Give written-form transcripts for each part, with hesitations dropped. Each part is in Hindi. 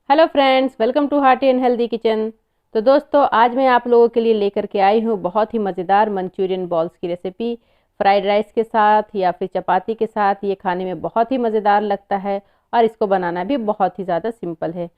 Hello friends, welcome to Hearty and Healthy Kitchen. तो दोस्तों, आज मैं आप लोगों के लिए लेकर के आई हूँ बहुत ही मज़ेदार मंचूरियन बॉल्स की रेसिपी। फ्राइड राइस के साथ या फिर चपाती के साथ ये खाने में बहुत ही मज़ेदार लगता है और इसको बनाना भी बहुत ही ज़्यादा सिंपल है।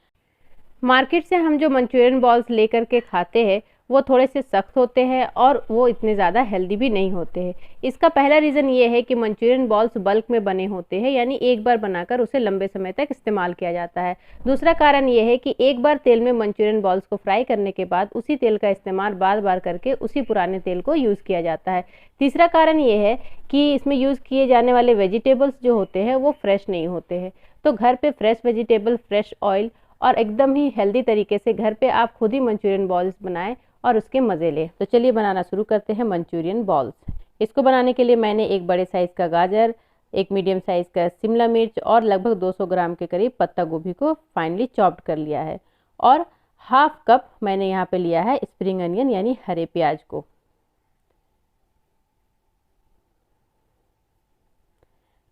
मार्केट से हम जो मंचूरियन बॉल्स लेकर के खाते हैं वो थोड़े से सख्त होते हैं और वो इतने ज़्यादा हेल्दी भी नहीं होते हैं। इसका पहला रीज़न ये है कि मंचूरियन बॉल्स बल्क में बने होते हैं, यानी एक बार बनाकर उसे लंबे समय तक इस्तेमाल किया जाता है। दूसरा कारण ये है कि एक बार तेल में मंचूरियन बॉल्स को फ्राई करने के बाद उसी तेल का इस्तेमाल बार बार करके उसी पुराने तेल को यूज़ किया जाता है। तीसरा कारण ये है कि इसमें यूज़ किए जाने वाले वेजिटेबल्स जो होते हैं वो फ्रेश नहीं होते हैं। तो घर पे फ्रेश वेजिटेबल, फ्रेश ऑयल और एकदम ही हेल्दी तरीके से घर पे आप खुद ही मंचूरियन बॉल्स बनाएं और उसके मज़े लें। तो चलिए बनाना शुरू करते हैं मंचूरियन बॉल्स। इसको बनाने के लिए मैंने एक बड़े साइज़ का गाजर, एक मीडियम साइज़ का शिमला मिर्च और लगभग 200 ग्राम के करीब पत्ता गोभी को फाइनली चॉप्ड कर लिया है और हाफ कप मैंने यहाँ पे लिया है स्प्रिंग अनियन यानी हरे प्याज को।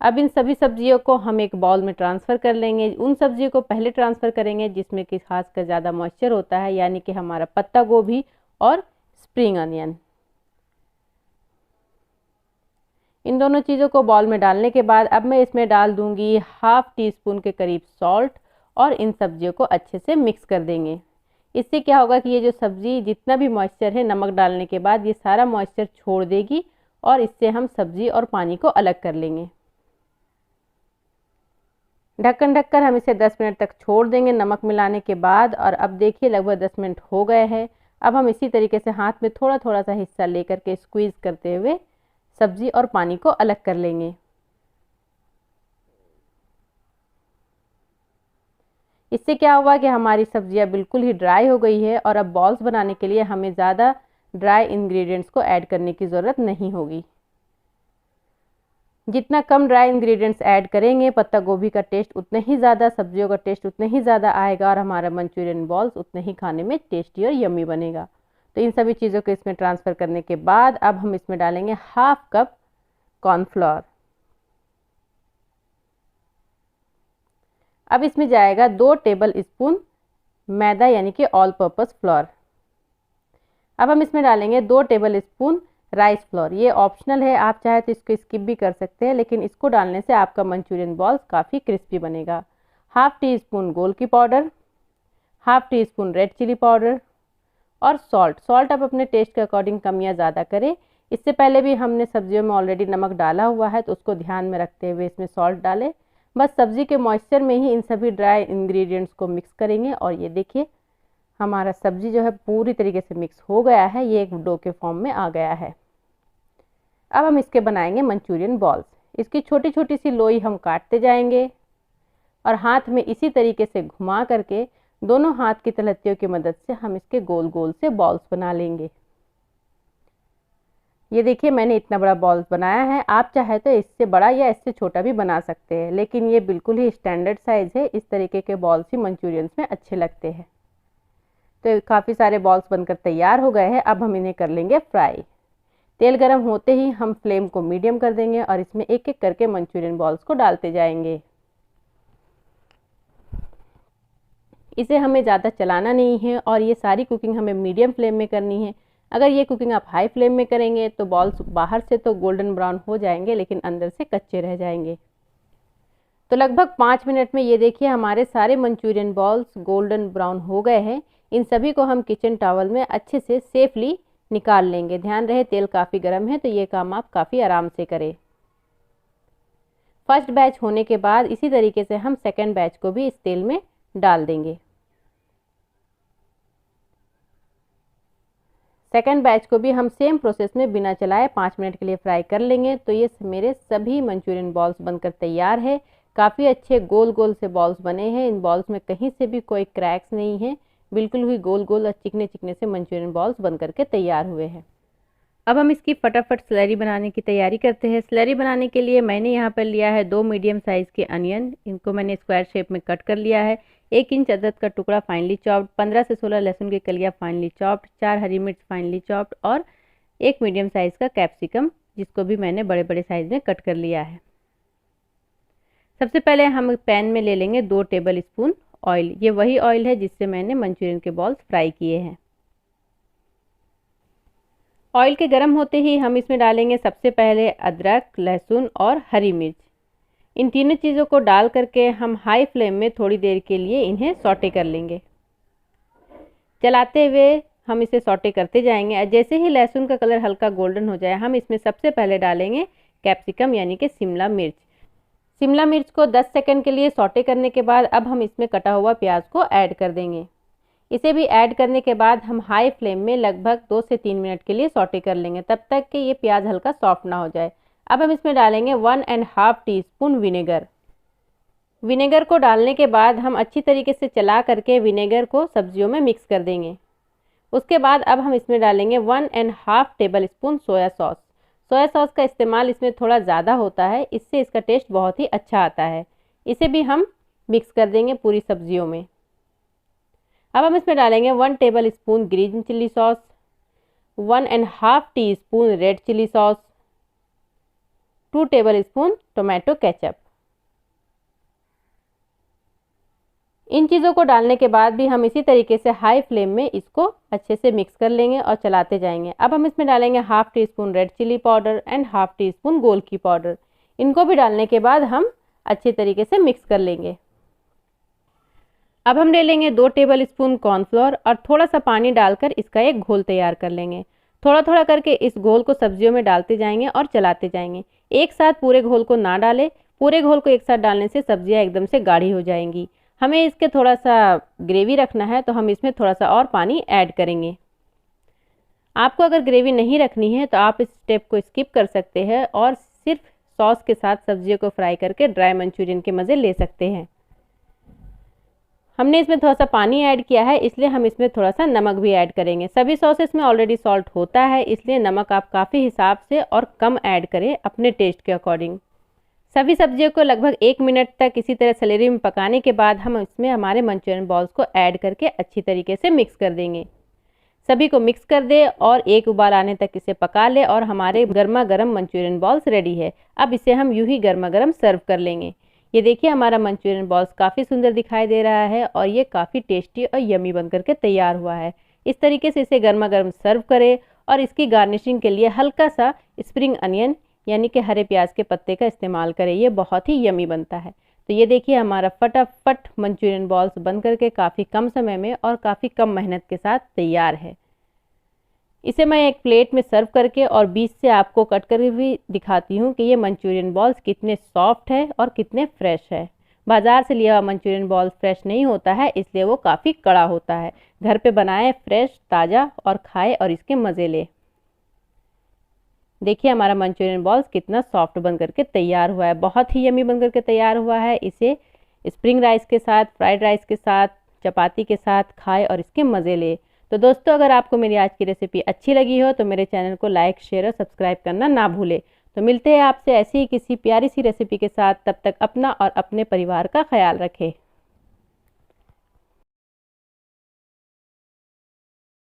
अब इन सभी सब्जियों को हम एक बाउल में ट्रांसफ़र कर लेंगे। उन सब्जियों को पहले ट्रांसफ़र करेंगे जिसमें कि खासकर ज़्यादा मॉइस्चर होता है, यानी कि हमारा पत्ता गोभी और स्प्रिंग अनियन। इन दोनों चीज़ों को बाउल में डालने के बाद अब मैं इसमें डाल दूंगी हाफ टी स्पून के करीब सॉल्ट और इन सब्जियों को अच्छे से मिक्स कर देंगे। इससे क्या होगा कि ये जो सब्ज़ी जितना भी मॉइस्चर है नमक डालने के बाद ये सारा मॉइस्चर छोड़ देगी और इससे हम सब्ज़ी और पानी को अलग कर लेंगे। ढक्कन ढककर हम इसे 10 मिनट तक छोड़ देंगे नमक मिलाने के बाद। और अब देखिए लगभग 10 मिनट हो गए हैं। अब हम इसी तरीके से हाथ में थोड़ा थोड़ा सा हिस्सा लेकर के स्क्वीज़ करते हुए सब्जी और पानी को अलग कर लेंगे। इससे क्या हुआ कि हमारी सब्जियां बिल्कुल ही ड्राई हो गई है और अब बॉल्स बनाने के लिए हमें ज़्यादा ड्राई इंग्रेडिएंट्स को ऐड करने की ज़रूरत नहीं होगी। जितना कम ड्राई इंग्रेडिएंट्स ऐड करेंगे पत्ता गोभी का टेस्ट उतना ही ज़्यादा, सब्जियों का टेस्ट उतना ही ज़्यादा आएगा और हमारा मंचूरियन बॉल्स उतने ही खाने में टेस्टी और यम्मी बनेगा। तो इन सभी चीज़ों को इसमें ट्रांसफ़र करने के बाद अब हम इसमें डालेंगे हाफ कप कॉर्नफ्लोर। अब इसमें जाएगा 2 टेबल स्पून मैदा यानी कि ऑल पर्पस फ्लोर। अब हम इसमें डालेंगे 2 टेबल स्पून राइस फ्लोर। ये ऑप्शनल है, आप चाहे तो इसको स्किप भी कर सकते हैं, लेकिन इसको डालने से आपका मंचूरियन बॉल्स काफ़ी क्रिस्पी बनेगा। हाफ टी स्पून गोल की powder, half teaspoon red chilli powder और सॉल्ट आप अपने टेस्ट के अकॉर्डिंग कम या ज़्यादा करें। इससे पहले भी हमने सब्जियों में ऑलरेडी नमक डाला हुआ है तो उसको ध्यान में रखते हुए इसमें सॉल्ट डालें। बस सब्जी के मॉइस्चर में ही इन सभी ड्राई इंग्रेडिएंट्स को मिक्स करेंगे और ये देखिए हमारा सब्जी जो है पूरी तरीके से मिक्स हो गया है, ये एक डो के फॉर्म में आ गया है। अब हम इसके बनाएंगे मंचूरियन बॉल्स। इसकी छोटी छोटी सी लोई हम काटते जाएंगे और हाथ में इसी तरीके से घुमा करके दोनों हाथ की तलहटियों की मदद से हम इसके गोल गोल से बॉल्स बना लेंगे। ये देखिए मैंने इतना बड़ा बॉल्स बनाया है, आप चाहे तो इससे बड़ा या इससे छोटा भी बना सकते हैं, लेकिन ये बिल्कुल ही स्टैंडर्ड साइज़ है। इस तरीके के बॉल्स ही मंचूरियंस में अच्छे लगते हैं। तो काफ़ी सारे बॉल्स बनकर तैयार हो गए हैं। अब हम इन्हें कर लेंगे फ्राई। तेल गरम होते ही हम फ्लेम को मीडियम कर देंगे और इसमें एक एक करके मंचूरियन बॉल्स को डालते जाएंगे। इसे हमें ज़्यादा चलाना नहीं है और ये सारी कुकिंग हमें मीडियम फ्लेम में करनी है। अगर ये कुकिंग आप हाई फ्लेम में करेंगे तो बॉल्स बाहर से तो गोल्डन ब्राउन हो जाएंगे लेकिन अंदर से कच्चे रह जाएंगे। तो लगभग 5 मिनट में ये देखिए हमारे सारे मंचूरियन बॉल्स गोल्डन ब्राउन हो गए हैं। इन सभी को हम किचन टॉवल में अच्छे से सेफली निकाल लेंगे। ध्यान रहे तेल काफ़ी गर्म है तो ये काम आप काफ़ी आराम से करें। फर्स्ट बैच होने के बाद इसी तरीके से हम सेकेंड बैच को भी इस तेल में डाल देंगे। सेकेंड बैच को भी हम सेम प्रोसेस में बिना चलाए 5 मिनट के लिए फ्राई कर लेंगे। तो ये मेरे सभी मंचूरियन बॉल्स बनकर तैयार है। काफ़ी अच्छे गोल गोल से बॉल्स बने हैं। इन बॉल्स में कहीं से भी कोई क्रैक्स नहीं है, बिल्कुल ही गोल गोल और चिकने चिकने से मंचूरियन बॉल्स बनकर के तैयार हुए हैं। अब हम इसकी फटाफट स्लरी बनाने की तैयारी करते हैं। स्लरी बनाने के लिए मैंने यहाँ पर लिया है 2 मीडियम साइज़ के अनियन। इनको मैंने स्क्वायर शेप में कट कर लिया है। 1 इंच अदरक का टुकड़ा फाइनली चॉप्ड, 15 से 16 लहसुन की कलियाँ फाइनली चॉप्ड, 4 हरी मिर्च फाइनली चॉप्ड और 1 मीडियम साइज़ का कैप्सिकम जिसको भी मैंने बड़े बड़े साइज़ में कट कर लिया है। सबसे पहले हम पैन में ले लेंगे 2 टेबल स्पून ऑयल, ये वही ऑयल है जिससे मैंने मंचूरियन के बॉल्स फ्राई किए हैं। ऑयल के गर्म होते ही हम इसमें डालेंगे सबसे पहले अदरक, लहसुन और हरी मिर्च। इन तीनों चीज़ों को डाल करके हम हाई फ्लेम में थोड़ी देर के लिए इन्हें सौटे कर लेंगे। चलाते हुए हम इसे सौटे करते जाएंगे। जैसे ही लहसुन का कलर हल्का गोल्डन हो जाए, हम इसमें सबसे पहले डालेंगे कैप्सिकम यानी कि शिमला मिर्च। शिमला मिर्च को 10 सेकंड के लिए सौटे करने के बाद अब हम इसमें कटा हुआ प्याज को ऐड कर देंगे। इसे भी ऐड करने के बाद हम हाई फ्लेम में लगभग 2 से 3 मिनट के लिए सौटे कर लेंगे, तब तक कि ये प्याज हल्का सॉफ्ट ना हो जाए। अब हम इसमें डालेंगे 1.5 टीस्पून विनेगर। विनेगर को डालने के बाद हम अच्छी तरीके से चला करके विनेगर को सब्जियों में मिक्स कर देंगे। उसके बाद अब हम इसमें डालेंगे 1.5 table spoon soya sauce. Soya sauce का इस्तेमाल इसमें थोड़ा ज़्यादा होता है, इससे इसका टेस्ट बहुत ही अच्छा आता है। इसे भी हम मिक्स कर देंगे पूरी सब्जियों में। अब हम इसमें डालेंगे 1 tablespoon green chilli sauce, 1.5 teaspoon red chilli sauce, 2 tablespoon tomato ketchup. इन चीज़ों को डालने के बाद भी हम इसी तरीके से हाई फ्लेम में इसको अच्छे से मिक्स कर लेंगे और चलाते जाएंगे। अब हम इसमें डालेंगे 1/2 teaspoon red chilli powder and 1/2 teaspoon गोल की पाउडर। इनको भी डालने के बाद हम अच्छे तरीके से मिक्स कर लेंगे। अब हम ले लेंगे 2 टेबल स्पून कॉर्नफ्लोर और थोड़ा सा पानी डालकर इसका एक घोल तैयार कर लेंगे। थोड़ा थोड़ा करके इस घोल को सब्जियों में डालते जाएंगे और चलाते जाएंगे। एक साथ पूरे घोल को ना डालें, पूरे घोल को एक साथ डालने से सब्जियां एकदम से गाढ़ी हो जाएंगी। हमें इसके थोड़ा सा ग्रेवी रखना है तो हम इसमें थोड़ा सा और पानी ऐड करेंगे। आपको अगर ग्रेवी नहीं रखनी है तो आप इस स्टेप को स्किप कर सकते हैं और सिर्फ सॉस के साथ सब्जियों को फ्राई करके ड्राई मंचूरियन के मज़े ले सकते हैं। हमने इसमें थोड़ा सा पानी ऐड किया है, इसलिए हम इसमें थोड़ा सा नमक भी ऐड करेंगे। सभी सॉसेस में ऑलरेडी सॉल्ट होता है, इसलिए नमक आप काफ़ी हिसाब से और कम ऐड करें अपने टेस्ट के अकॉर्डिंग। सभी सब्जियों को लगभग 1 मिनट तक इसी तरह सलेरी में पकाने के बाद हम इसमें हमारे मंचूरियन बॉल्स को ऐड करके अच्छी तरीके से मिक्स कर देंगे। सभी को मिक्स कर दे और एक उबाल आने तक इसे पका ले और हमारे गर्मा गर्म मंचूरियन बॉल्स रेडी है। अब इसे हम यूं ही गर्मा गर्म सर्व कर लेंगे। ये देखिए हमारा मंचूरियन बॉल्स काफ़ी सुंदर दिखाई दे रहा है और ये काफ़ी टेस्टी और यमी बन करके तैयार हुआ है। इस तरीके से इसे गर्मा गर्म सर्व करें और इसकी गार्निशिंग के लिए हल्का सा स्प्रिंग अनियन यानी कि हरे प्याज के पत्ते का इस्तेमाल करें। ये बहुत ही यमी बनता है। तो ये देखिए हमारा फटाफट मंचूरियन बॉल्स बन करके काफ़ी कम समय में और काफ़ी कम मेहनत के साथ तैयार है। इसे मैं एक प्लेट में सर्व करके और बीच से आपको कट करके भी दिखाती हूँ कि ये मंचूरियन बॉल्स कितने सॉफ्ट है और कितने फ्रेश है। बाज़ार से लिया हुआ मंचूरियन बॉल्स फ्रेश नहीं होता है, इसलिए वो काफ़ी कड़ा होता है। घर पे बनाएं फ्रेश ताज़ा और खाएं और इसके मज़े लें। देखिए हमारा मंचूरियन बॉल्स कितना सॉफ्ट बन करके तैयार हुआ है, बहुत ही यमी बन करके तैयार हुआ है। इसे स्प्रिंग राइस के साथ, फ्राइड राइस के साथ, चपाती के साथ खाएं और इसके मज़े ले। तो दोस्तों अगर आपको मेरी आज की रेसिपी अच्छी लगी हो तो मेरे चैनल को लाइक, शेयर और सब्सक्राइब करना ना भूलें। तो मिलते हैं आपसे ऐसी ही किसी प्यारी सी रेसिपी के साथ। तब तक अपना और अपने परिवार का ख्याल रखें।